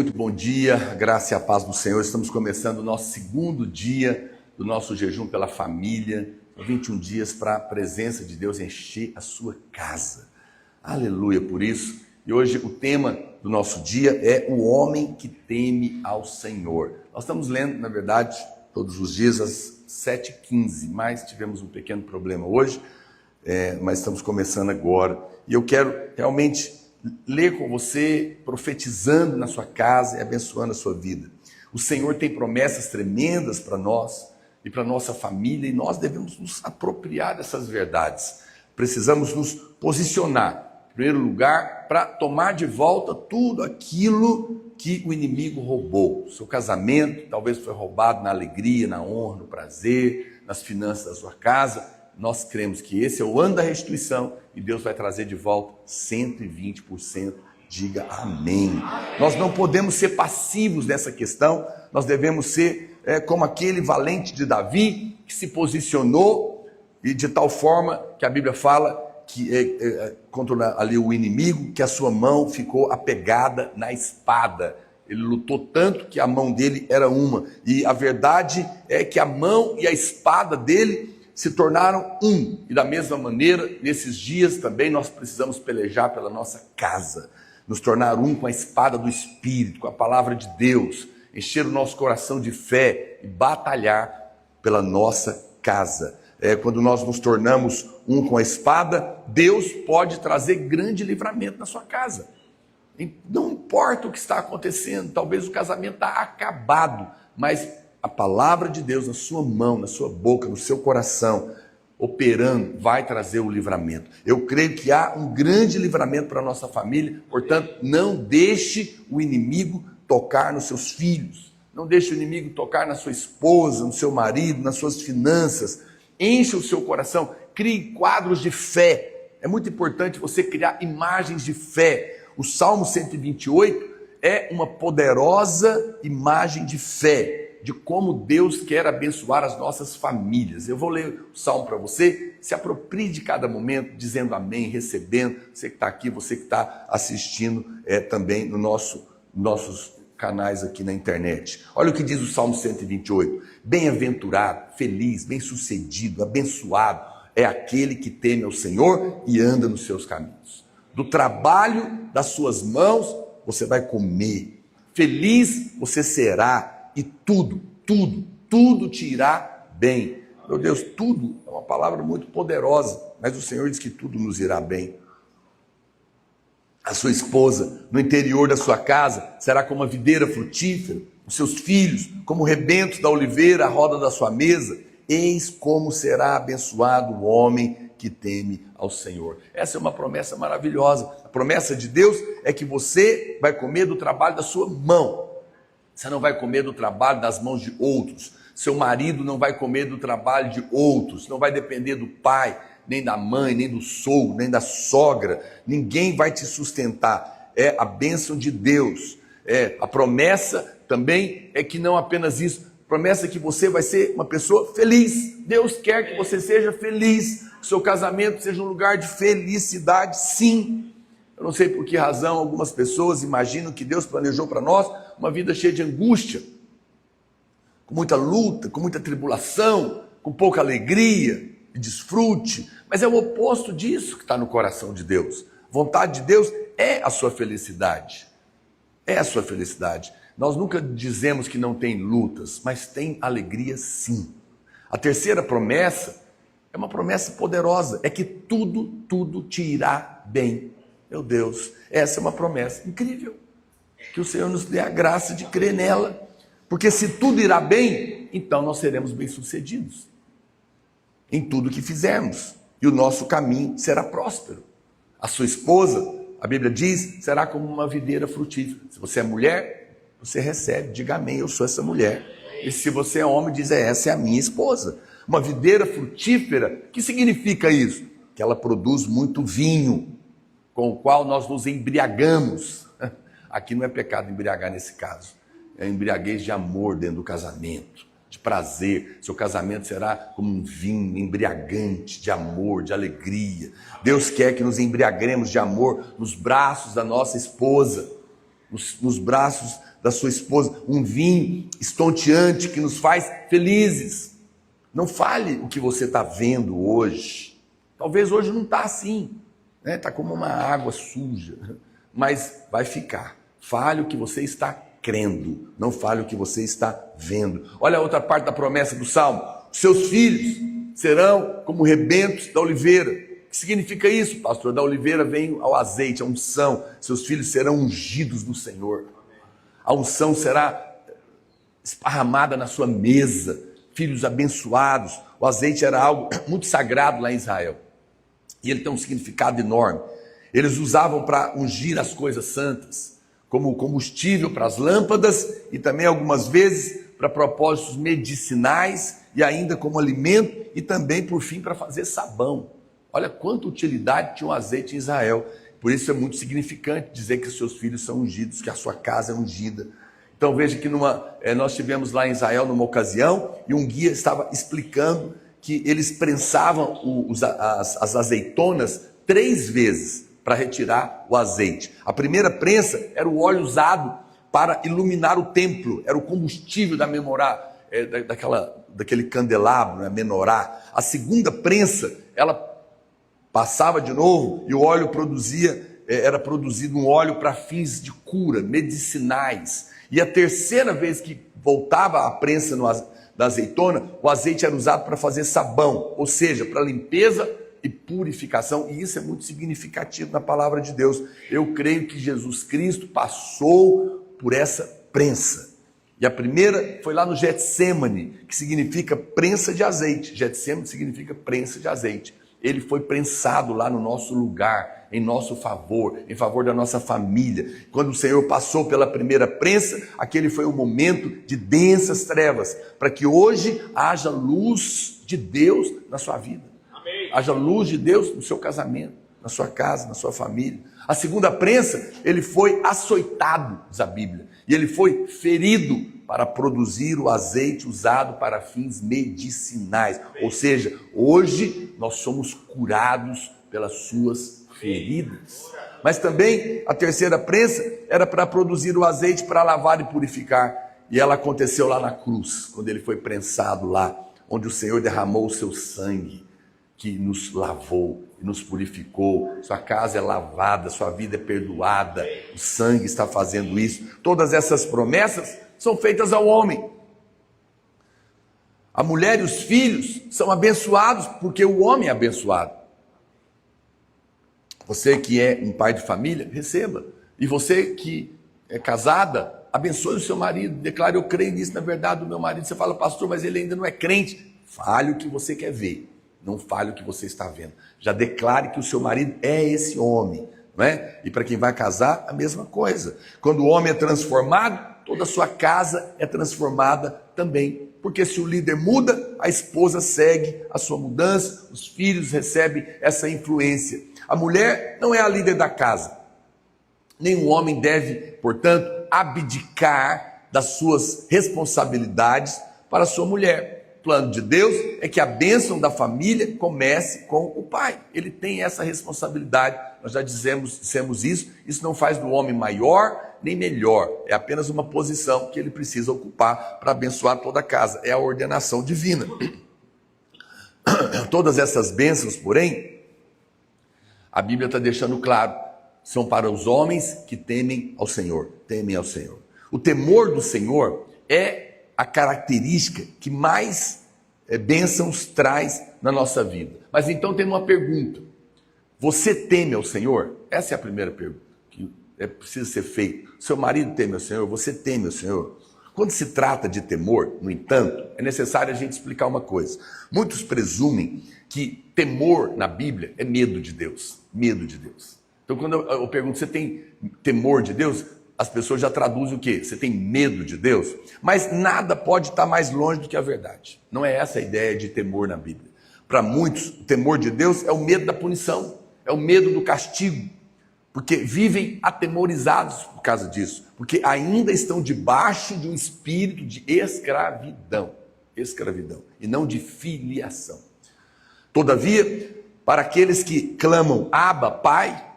muito bom dia, graça e a paz do Senhor. Estamos começando o nosso segundo dia do nosso jejum pela família. 21 dias para a presença de Deus encher a sua casa. Aleluia por isso. E hoje o tema do nosso dia é o homem que teme ao Senhor. Nós estamos lendo, na verdade, todos os dias às 7h15, mas tivemos um pequeno problema hoje, mas estamos começando agora. E eu quero realmente ler com você, profetizando na sua casa e abençoando a sua vida. O Senhor tem promessas tremendas para nós e para nossa família, e nós devemos nos apropriar dessas verdades. Precisamos nos posicionar, em primeiro lugar, para tomar de volta tudo aquilo que o inimigo roubou. Seu casamento talvez foi roubado na alegria, na honra, no prazer, nas finanças da sua casa. Nós cremos que esse é o ano da restituição e Deus vai trazer de volta 120%. Diga amém. Nós não podemos ser passivos nessa questão, nós devemos ser como aquele valente de Davi que se posicionou e de tal forma que a Bíblia fala que contra ali o inimigo, que a sua mão ficou apegada na espada. Ele lutou tanto que a mão dele era uma, e a verdade é que a mão e a espada dele se tornaram um. E da mesma maneira, nesses dias também nós precisamos pelejar pela nossa casa, nos tornar um com a espada do Espírito, com a palavra de Deus, encher o nosso coração de fé e batalhar pela nossa casa. Quando nós nos tornamos um com a espada, Deus pode trazer grande livramento na sua casa. Não importa o que está acontecendo, talvez o casamento está acabado, mas a palavra de Deus na sua mão, na sua boca, no seu coração, operando, vai trazer o livramento. Eu creio que há um grande livramento para a nossa família, portanto, não deixe o inimigo tocar nos seus filhos, não deixe o inimigo tocar na sua esposa, no seu marido, nas suas finanças. Encha o seu coração, crie quadros de fé. É muito importante você criar imagens de fé. O Salmo 128 é uma poderosa imagem de fé, de como Deus quer abençoar as nossas famílias. Eu vou ler o Salmo para você, se aproprie de cada momento, dizendo amém, recebendo. Você que está aqui, você que está assistindo também no nossos canais aqui na internet. Olha o que diz o Salmo 128. Bem-aventurado, feliz, bem-sucedido, abençoado é aquele que teme ao Senhor e anda nos seus caminhos. Do trabalho das suas mãos você vai comer. Feliz você será e tudo te irá bem. Meu Deus, tudo é uma palavra muito poderosa, mas o Senhor diz que tudo nos irá bem. A sua esposa, no interior da sua casa, será como uma videira frutífera, os seus filhos, como rebentos da oliveira, a roda da sua mesa. Eis como será abençoado o homem que teme ao Senhor. Essa é uma promessa maravilhosa. A promessa de Deus é que você vai comer do trabalho da sua mão. Você não vai comer do trabalho das mãos de outros. Seu marido não vai comer do trabalho de outros. Não vai depender do pai, nem da mãe, nem do sogro, nem da sogra. Ninguém vai te sustentar. É a bênção de Deus. A promessa também é que não apenas isso. A promessa é que você vai ser uma pessoa feliz. Deus quer que você seja feliz. Que seu casamento seja um lugar de felicidade, sim. Eu não sei por que razão algumas pessoas imaginam que Deus planejou para nós uma vida cheia de angústia, com muita luta, com muita tribulação, com pouca alegria e desfrute, mas é o oposto disso que está no coração de Deus. A vontade de Deus é a sua felicidade, é a sua felicidade. Nós nunca dizemos que não tem lutas, mas tem alegria sim. A terceira promessa é uma promessa poderosa, é que tudo te irá bem. Meu Deus, essa é uma promessa incrível, que o Senhor nos dê a graça de crer nela, porque se tudo irá bem, então nós seremos bem-sucedidos em tudo que fizermos, e o nosso caminho será próspero. A sua esposa, a Bíblia diz, será como uma videira frutífera. Se você é mulher, você recebe, diga amém, eu sou essa mulher. E se você é homem, diz, essa é a minha esposa. Uma videira frutífera, o que significa isso? Que ela produz muito vinho, com o qual nós nos embriagamos. Aqui não é pecado embriagar nesse caso, é embriaguez de amor dentro do casamento, de prazer. Seu casamento será como um vinho embriagante de amor, de alegria. Deus quer que nos embriaguemos de amor nos braços da nossa esposa, nos braços da sua esposa, um vinho estonteante que nos faz felizes. Não fale o que você está vendo hoje. Talvez hoje não está assim, né? Está como uma água suja, mas vai ficar. Fale o que você está crendo, não fale o que você está vendo. Olha a outra parte da promessa do Salmo: seus filhos serão como rebentos da oliveira. O que significa isso, pastor? Da oliveira vem ao azeite, a unção. Seus filhos serão ungidos do Senhor. A unção será esparramada na sua mesa. Filhos abençoados. O azeite era algo muito sagrado lá em Israel. E ele tem um significado enorme. Eles usavam para ungir as coisas santas, como combustível para as lâmpadas e também algumas vezes para propósitos medicinais e ainda como alimento e também, por fim, para fazer sabão. Olha quanta utilidade tinha o azeite em Israel. Por isso é muito significante dizer que seus filhos são ungidos, que a sua casa é ungida. Então veja que nós tivemos lá em Israel numa ocasião e um guia estava explicando que eles prensavam as azeitonas 3 vezes para retirar o azeite. A primeira prensa era o óleo usado para iluminar o templo, era o combustível da menorá, daquele candelabro, né, menorá. A segunda prensa, ela passava de novo e o óleo era produzido um óleo para fins de cura, medicinais. E a terceira vez que voltava a prensa da azeitona, o azeite era usado para fazer sabão, ou seja, para limpeza e purificação. E isso é muito significativo na palavra de Deus. Eu creio que Jesus Cristo passou por essa prensa. E a primeira foi lá no Getsêmani, que significa prensa de azeite. Getsêmani significa prensa de azeite. Ele foi prensado lá no nosso lugar, em nosso favor, em favor da nossa família. Quando o Senhor passou pela primeira prensa, aquele foi um momento de densas trevas, para que hoje haja luz de Deus na sua vida. Amém. Haja luz de Deus no seu casamento, na sua casa, na sua família. A segunda prensa, ele foi açoitado, diz a Bíblia, e ele foi ferido para produzir o azeite usado para fins medicinais. Ou seja, hoje nós somos curados pelas suas feridas. Mas também a terceira prensa era para produzir o azeite para lavar e purificar. E ela aconteceu lá na cruz, quando ele foi prensado lá, onde o Senhor derramou o seu sangue, que nos lavou e nos purificou. Sua casa é lavada, sua vida é perdoada, o sangue está fazendo isso. Todas essas promessas são feitas ao homem. A mulher e os filhos são abençoados porque o homem é abençoado. Você que é um pai de família, receba. E você que é casada, abençoe o seu marido. Declare: eu creio nisso na verdade do meu marido. Você fala: pastor, mas ele ainda não é crente. Fale o que você quer ver, não fale o que você está vendo. Já declare que o seu marido é esse homem, não é? E para quem vai casar, a mesma coisa. Quando o homem é transformado, toda a sua casa é transformada também. Porque se o líder muda, a esposa segue a sua mudança, os filhos recebem essa influência. A mulher não é a líder da casa. Nenhum homem deve, portanto, abdicar das suas responsabilidades para a sua mulher. O plano de Deus é que a bênção da família comece com o pai. Ele tem essa responsabilidade. Nós já dissemos isso. Isso não faz do homem maior nem melhor. É apenas uma posição que ele precisa ocupar para abençoar toda a casa. É a ordenação divina. Todas essas bênçãos, porém, a Bíblia está deixando claro, são para os homens que temem ao Senhor. Temem ao Senhor. O temor do Senhor é a característica que mais bênçãos traz na nossa vida. Mas então tem uma pergunta: você teme ao Senhor? Essa é a primeira pergunta que precisa ser feita. Seu marido teme ao Senhor? Você teme ao Senhor? Quando se trata de temor, no entanto, é necessário a gente explicar uma coisa. Muitos presumem que temor na Bíblia é medo de Deus. Medo de Deus. Então quando eu pergunto: você tem temor de Deus? As pessoas já traduzem o quê? Você tem medo de Deus? Mas nada pode estar mais longe do que a verdade. Não é essa a ideia de temor na Bíblia. Para muitos, o temor de Deus é o medo da punição, é o medo do castigo, porque vivem atemorizados por causa disso, porque ainda estão debaixo de um espírito de escravidão, e não de filiação. Todavia, para aqueles que clamam Abba, Pai,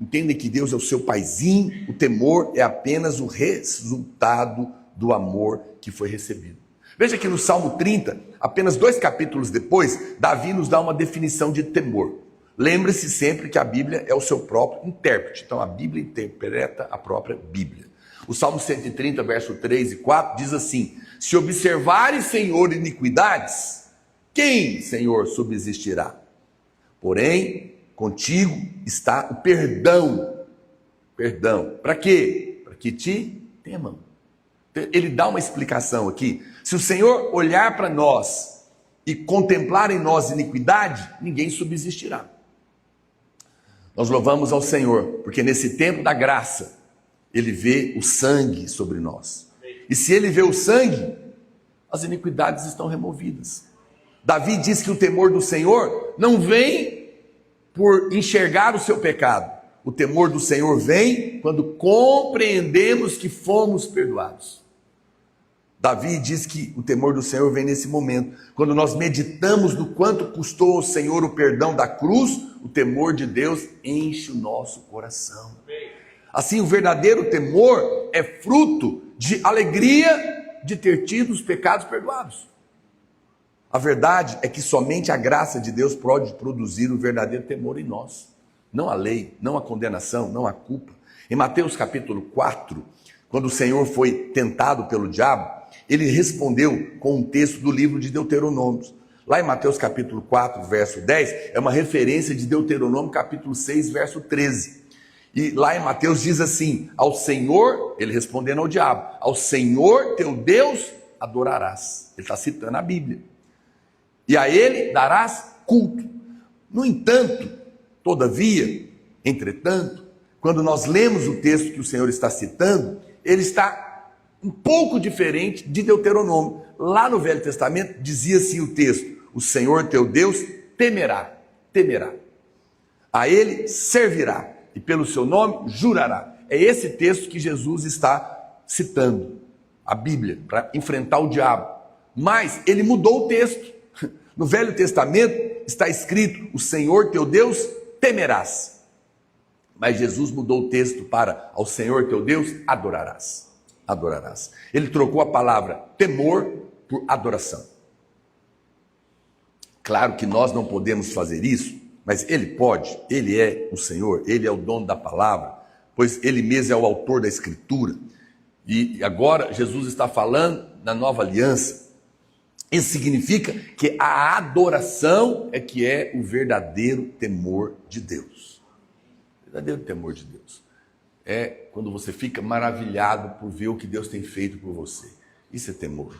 entendem que Deus é o seu paizinho, o temor é apenas o resultado do amor que foi recebido. Veja que no Salmo 30, apenas 2 capítulos depois, Davi nos dá uma definição de temor. Lembre-se sempre que a Bíblia é o seu próprio intérprete. Então a Bíblia interpreta a própria Bíblia. O Salmo 130, verso 3 e 4 diz assim: se observares, Senhor, iniquidades, quem, Senhor, subsistirá? Porém, contigo está o perdão. Perdão. Para quê? Para que te temam. Ele dá uma explicação aqui. Se o Senhor olhar para nós e contemplar em nós iniquidade, ninguém subsistirá. Nós louvamos ao Senhor, porque nesse tempo da graça, Ele vê o sangue sobre nós. E se Ele vê o sangue, as iniquidades estão removidas. Davi diz que o temor do Senhor não vem por enxergar o seu pecado. O temor do Senhor vem quando compreendemos que fomos perdoados. Davi diz que o temor do Senhor vem nesse momento. Quando nós meditamos no quanto custou ao Senhor o perdão da cruz, o temor de Deus enche o nosso coração. Assim, o verdadeiro temor é fruto de alegria de ter tido os pecados perdoados. A verdade é que somente a graça de Deus pode produzir o verdadeiro temor em nós. Não a lei, não a condenação, não a culpa. Em Mateus capítulo 4, quando o Senhor foi tentado pelo diabo, ele respondeu com um texto do livro de Deuteronômio. Lá em Mateus capítulo 4, verso 10, é uma referência de Deuteronômio capítulo 6, verso 13. E lá em Mateus diz assim: ao Senhor, ele respondendo ao diabo, ao Senhor teu Deus adorarás. Ele está citando a Bíblia. E a ele darás culto. No entanto, todavia, entretanto, quando nós lemos o texto que o Senhor está citando, ele está um pouco diferente de Deuteronômio. Lá no Velho Testamento dizia assim o texto: o Senhor teu Deus temerá. A ele servirá e pelo seu nome jurará. É esse texto que Jesus está citando, a Bíblia, para enfrentar o diabo. Mas ele mudou o texto. No Velho Testamento está escrito: o Senhor teu Deus temerás. Mas Jesus mudou o texto para: ao Senhor teu Deus adorarás. Ele trocou a palavra temor por adoração. Claro que nós não podemos fazer isso, mas Ele pode. Ele é o Senhor, Ele é o dono da palavra, pois Ele mesmo é o autor da Escritura. E agora Jesus está falando na nova aliança. Isso significa que a adoração é que é o verdadeiro temor de Deus. O verdadeiro temor de Deus é quando você fica maravilhado por ver o que Deus tem feito por você. Isso é temor.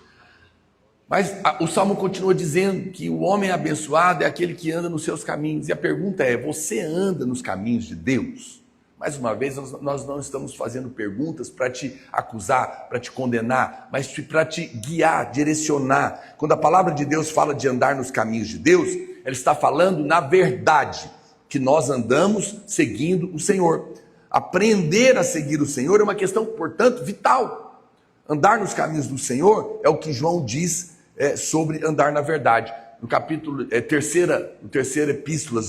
Mas o Salmo continua dizendo que o homem abençoado é aquele que anda nos seus caminhos. E a pergunta é: você anda nos caminhos de Deus? Mais uma vez, nós não estamos fazendo perguntas para te acusar, para te condenar, mas para te guiar, direcionar. Quando a palavra de Deus fala de andar nos caminhos de Deus, ela está falando na verdade que nós andamos seguindo o Senhor. Aprender a seguir o Senhor é uma questão, portanto, vital. Andar nos caminhos do Senhor é o que João diz sobre andar na verdade. No capítulo terceira epístola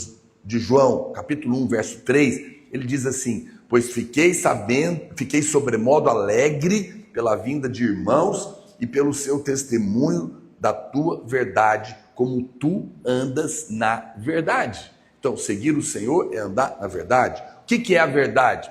de João, capítulo 1, verso 3, ele diz assim: pois fiquei sobremodo alegre pela vinda de irmãos e pelo seu testemunho da tua verdade, como tu andas na verdade. Então, seguir o Senhor é andar na verdade. O que é a verdade?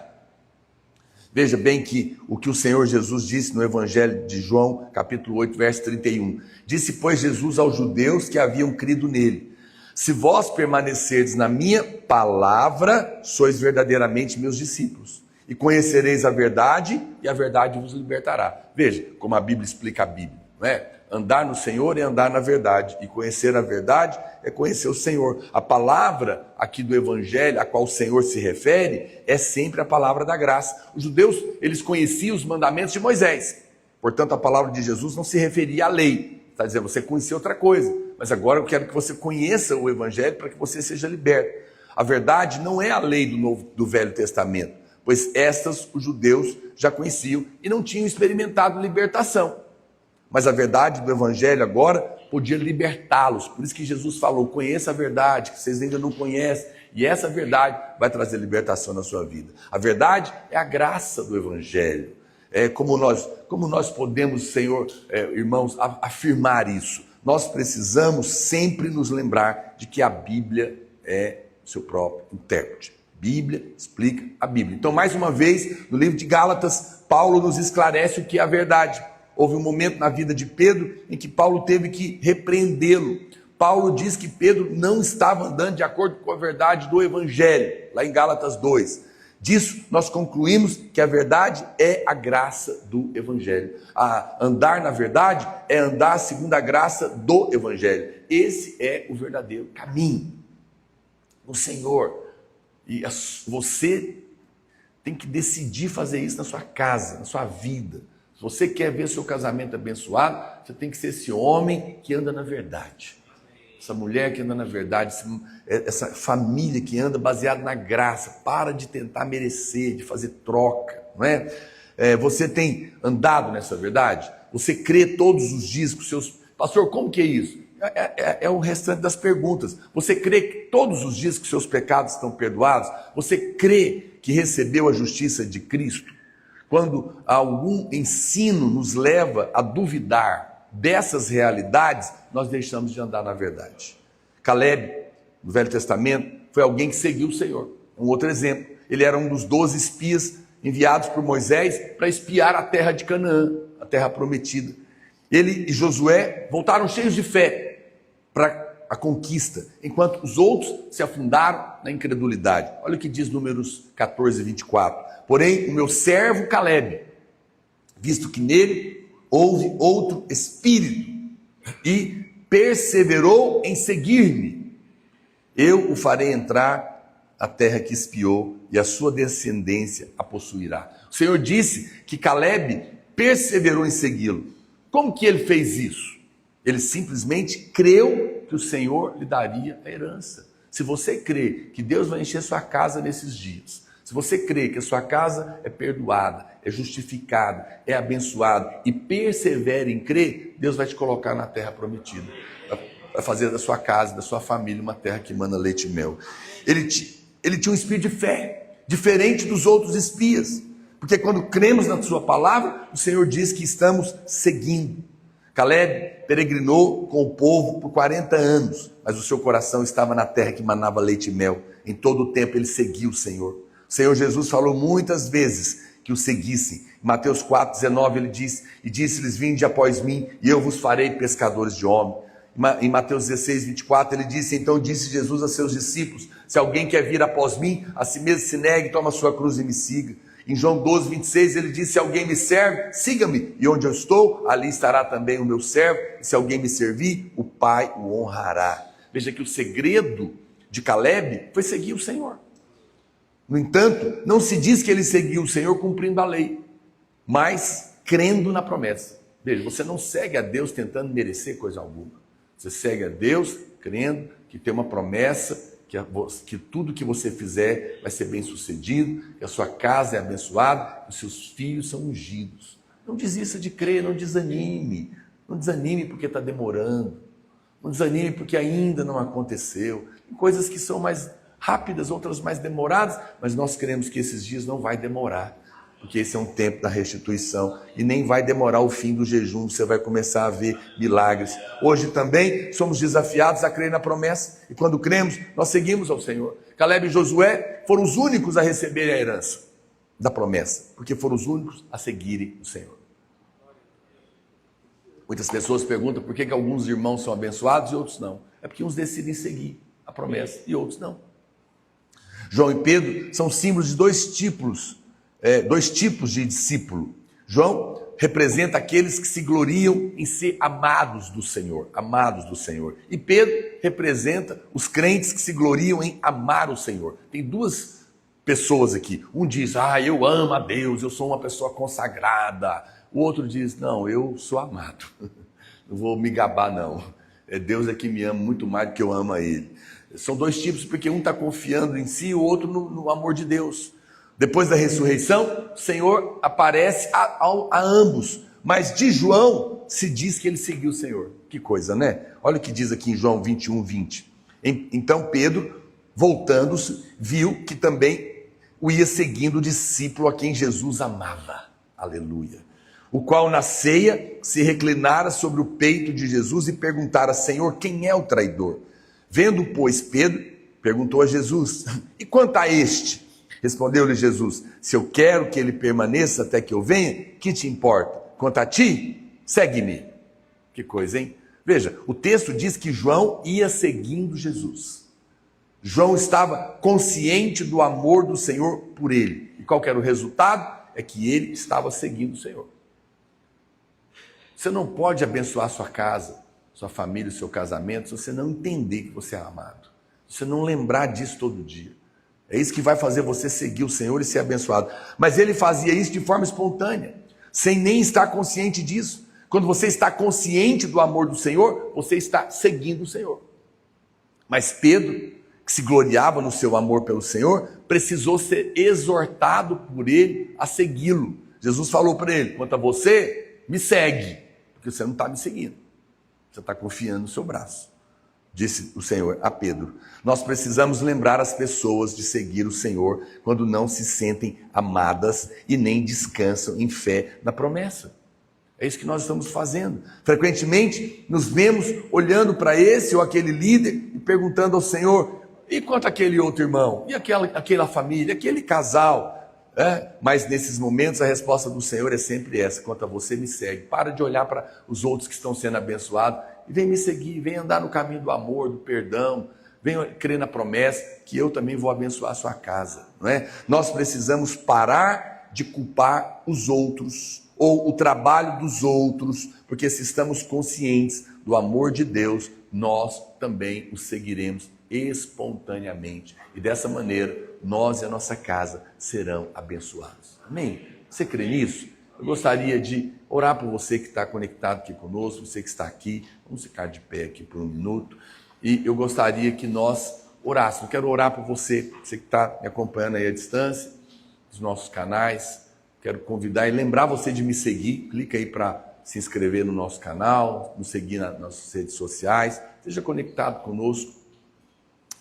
Veja bem que o que o Senhor Jesus disse no Evangelho de João, capítulo 8, verso 31. Disse, pois, Jesus aos judeus que haviam crido nele: se vós permanecerdes na minha palavra, sois verdadeiramente meus discípulos, e conhecereis a verdade, e a verdade vos libertará. Veja como a Bíblia explica a Bíblia, não é? Andar no Senhor é andar na verdade, e conhecer a verdade é conhecer o Senhor. A palavra aqui do Evangelho, a qual o Senhor se refere, é sempre a palavra da graça. Os judeus, eles conheciam os mandamentos de Moisés, portanto a palavra de Jesus não se referia à lei. Está dizendo, você conhecia outra coisa, mas agora eu quero que você conheça o Evangelho para que você seja liberto. A verdade não é a lei do Velho Testamento, pois estas os judeus já conheciam e não tinham experimentado libertação. Mas a verdade do Evangelho agora podia libertá-los. Por isso que Jesus falou, conheça a verdade, que vocês ainda não conhecem. E essa verdade vai trazer libertação na sua vida. A verdade é a graça do Evangelho. Como nós podemos, Senhor, irmãos, afirmar isso? Nós precisamos sempre nos lembrar de que a Bíblia é o seu próprio intérprete. Bíblia explica a Bíblia. Então, mais uma vez, no livro de Gálatas, Paulo nos esclarece o que é a verdade. Houve um momento na vida de Pedro em que Paulo teve que repreendê-lo. Paulo diz que Pedro não estava andando de acordo com a verdade do Evangelho, lá em Gálatas 2. Disso, nós concluímos que a verdade é a graça do Evangelho. Andar na verdade é andar segundo a graça do Evangelho. Esse é o verdadeiro caminho. O Senhor, e você tem que decidir fazer isso na sua casa, na sua vida. Se você quer ver seu casamento abençoado, você tem que ser esse homem que anda na verdade. Essa mulher que anda na verdade, essa família que anda baseada na graça. Para de tentar merecer, de fazer troca, não é? Você tem andado nessa verdade? Você crê todos os dias com seus... Pastor, como que é isso? É o restante das perguntas. Você crê que todos os dias que seus pecados estão perdoados? Você crê que recebeu a justiça de Cristo? Quando algum ensino nos leva a duvidar dessas realidades, nós deixamos de andar na verdade. Caleb, no Velho Testamento, foi alguém que seguiu o Senhor. Um outro exemplo, ele era um dos 12 espias enviados por Moisés para espiar a terra de Canaã, a terra prometida. Ele e Josué voltaram cheios de fé para a conquista, enquanto os outros se afundaram na incredulidade. Olha o que diz Números 14, 24. Porém, o meu servo Caleb, visto que nele houve outro espírito e perseverou em seguir-me, eu o farei entrar na terra que espiou e a sua descendência a possuirá. O Senhor disse que Caleb perseverou em segui-lo. Como que ele fez isso? Ele simplesmente creu que o Senhor lhe daria a herança. Se você crê que Deus vai encher sua casa nesses dias, se você crê que a sua casa é perdoada, é justificada, é abençoada e persevera em crer, Deus vai te colocar na terra prometida. Vai fazer da sua casa, da sua família, uma terra que emana leite e mel. Ele tinha um espírito de fé, diferente dos outros espias. Porque quando cremos na sua palavra, o Senhor diz que estamos seguindo. Caleb peregrinou com o povo por 40 anos, mas o seu coração estava na terra que manava leite e mel. Em todo o tempo ele seguiu o Senhor. O Senhor Jesus falou muitas vezes que o seguissem. Em Mateus 4,19 ele diz, e disse-lhes, vinde após mim, e eu vos farei pescadores de homens. Em Mateus 16, 24 ele disse, então disse Jesus a seus discípulos, se alguém quer vir após mim, a si mesmo se negue, toma a sua cruz e me siga. Em João 12, 26 ele disse, se alguém me serve, siga-me, e onde eu estou, ali estará também o meu servo, e se alguém me servir, o Pai o honrará. Veja que o segredo de Caleb foi seguir o Senhor. No entanto, não se diz que ele seguiu o Senhor cumprindo a lei, mas crendo na promessa. Veja, você não segue a Deus tentando merecer coisa alguma. Você segue a Deus crendo que tem uma promessa, que tudo que você fizer vai ser bem sucedido, que a sua casa é abençoada, que os seus filhos são ungidos. Não desista de crer, não desanime. Não desanime porque está demorando. Não desanime porque ainda não aconteceu. Tem coisas que são mais rápidas, outras mais demoradas, mas nós cremos que esses dias não vai demorar, porque esse é um tempo da restituição, e nem vai demorar o fim do jejum, você vai começar a ver milagres. Hoje também somos desafiados a crer na promessa, e quando cremos, nós seguimos ao Senhor. Caleb e Josué foram os únicos a receberem a herança da promessa, porque foram os únicos a seguirem o Senhor. Muitas pessoas perguntam por que alguns irmãos são abençoados e outros não. É porque uns decidem seguir a promessa e outros não. João e Pedro são símbolos de dois tipos de discípulo. João representa aqueles que se gloriam em ser amados do Senhor. E Pedro representa os crentes que se gloriam em amar o Senhor. Tem duas pessoas aqui. Um diz, eu amo a Deus, eu sou uma pessoa consagrada. O outro diz, não, eu sou amado. Não vou me gabar, não. Deus é que me ama muito mais do que eu amo a Ele. São dois tipos, porque um está confiando em si, o outro no amor de Deus. Depois da ressurreição, o Senhor aparece a ambos. Mas de João se diz que ele seguiu o Senhor. Que coisa, né? Olha o que diz aqui em João 21, 20. Então Pedro voltando-se, viu que também o ia seguindo o discípulo a quem Jesus amava. Aleluia. O qual na ceia se reclinara sobre o peito de Jesus e perguntara: Senhor, quem é o traidor? Vendo, pois, Pedro, perguntou a Jesus: e quanto a este? Respondeu-lhe Jesus: se eu quero que ele permaneça até que eu venha, que te importa? Quanto a ti, segue-me. Que coisa, hein? Veja, o texto diz que João ia seguindo Jesus. João estava consciente do amor do Senhor por ele. E qual que era o resultado? É que ele estava seguindo o Senhor. Você não pode abençoar sua casa, sua família, seu casamento, se você não entender que você é amado. Se você não lembrar disso todo dia. É isso que vai fazer você seguir o Senhor e ser abençoado. Mas ele fazia isso de forma espontânea, sem nem estar consciente disso. Quando você está consciente do amor do Senhor, você está seguindo o Senhor. Mas Pedro, que se gloriava no seu amor pelo Senhor, precisou ser exortado por ele a segui-lo. Jesus falou para ele: quanto a você, me segue, porque você não está me seguindo. Você está confiando no seu braço. Disse o Senhor a Pedro. Nós precisamos lembrar as pessoas de seguir o Senhor quando não se sentem amadas e nem descansam em fé na promessa. É isso que nós estamos fazendo. Frequentemente nos vemos olhando para esse ou aquele líder e perguntando ao Senhor: e quanto aquele outro irmão? E aquela família? Aquele casal? Mas nesses momentos a resposta do Senhor é sempre essa: quanto a você, me segue. Para de olhar para os outros que estão sendo abençoados e vem me seguir, vem andar no caminho do amor, do perdão, vem crer na promessa que eu também vou abençoar a sua casa, não é? Nós precisamos parar de culpar os outros ou o trabalho dos outros, porque se estamos conscientes do amor de Deus, nós também o seguiremos espontaneamente, e dessa maneira nós e a nossa casa serão abençoados. Amém? Você crê nisso? Eu gostaria de orar por você que está conectado aqui conosco, você que está aqui. Vamos ficar de pé aqui por um minuto. E eu gostaria que nós orássemos. Eu quero orar por você que está me acompanhando aí à distância, dos nossos canais. Quero convidar e lembrar você de me seguir. Clica aí para se inscrever no nosso canal, nos seguir nas nossas redes sociais. Seja conectado conosco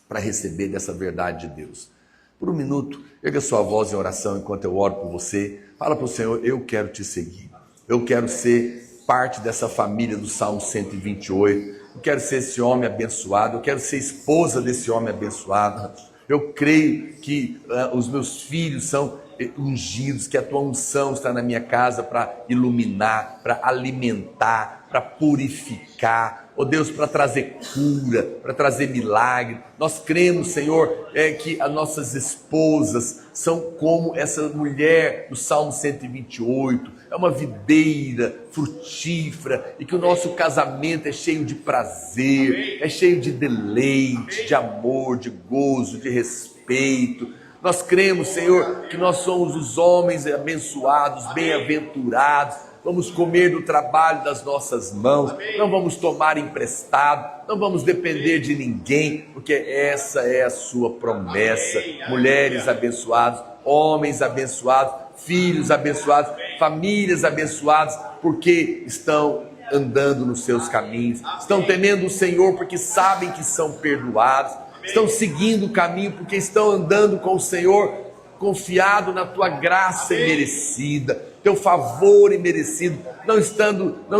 para receber dessa verdade de Deus. Por um minuto, erga sua voz em oração enquanto eu oro por você. Fala para o Senhor: eu quero te seguir. Eu quero ser parte dessa família do Salmo 128. Eu quero ser esse homem abençoado. Eu quero ser esposa desse homem abençoado. Eu creio que os meus filhos são ungidos, que a tua unção está na minha casa para iluminar, para alimentar, para purificar. Ó Deus, para trazer cura, para trazer milagre. Nós cremos, Senhor, que as nossas esposas são como essa mulher do Salmo 128, é uma videira frutífera, e que o nosso casamento é cheio de prazer, é cheio de deleite, de amor, de gozo, de respeito. Nós cremos, Senhor, que nós somos os homens abençoados, bem-aventurados. Vamos comer do trabalho das nossas mãos, não vamos tomar emprestado, não vamos depender de ninguém, porque essa é a sua promessa. Mulheres abençoadas, homens abençoados, filhos abençoados, famílias abençoadas, porque estão andando nos seus caminhos, estão temendo o Senhor porque sabem que são perdoados, estão seguindo o caminho porque estão andando com o Senhor, confiado na tua graça imerecida, teu favor imerecido. Não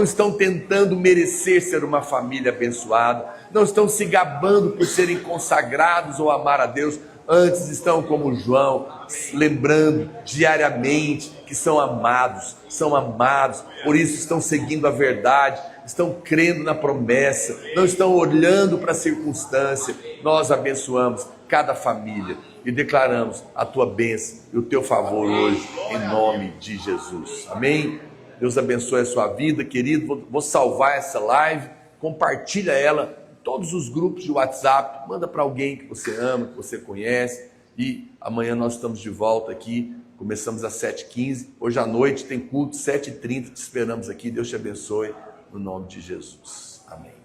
estão tentando merecer ser uma família abençoada, não estão se gabando por serem consagrados ou amar a Deus. Antes estão como João, lembrando diariamente que são amados, por isso estão seguindo a verdade, estão crendo na promessa, não estão olhando para a circunstância. Nós abençoamos cada família e declaramos a tua bênção e o teu favor hoje, em nome de Jesus. Amém? Deus abençoe a sua vida, querido. Vou salvar essa live, compartilha ela em todos os grupos de WhatsApp, manda para alguém que você ama, que você conhece, e amanhã nós estamos de volta aqui. Começamos às 7h15, hoje à noite tem culto, 7h30, te esperamos aqui. Deus te abençoe, no nome de Jesus. Amém.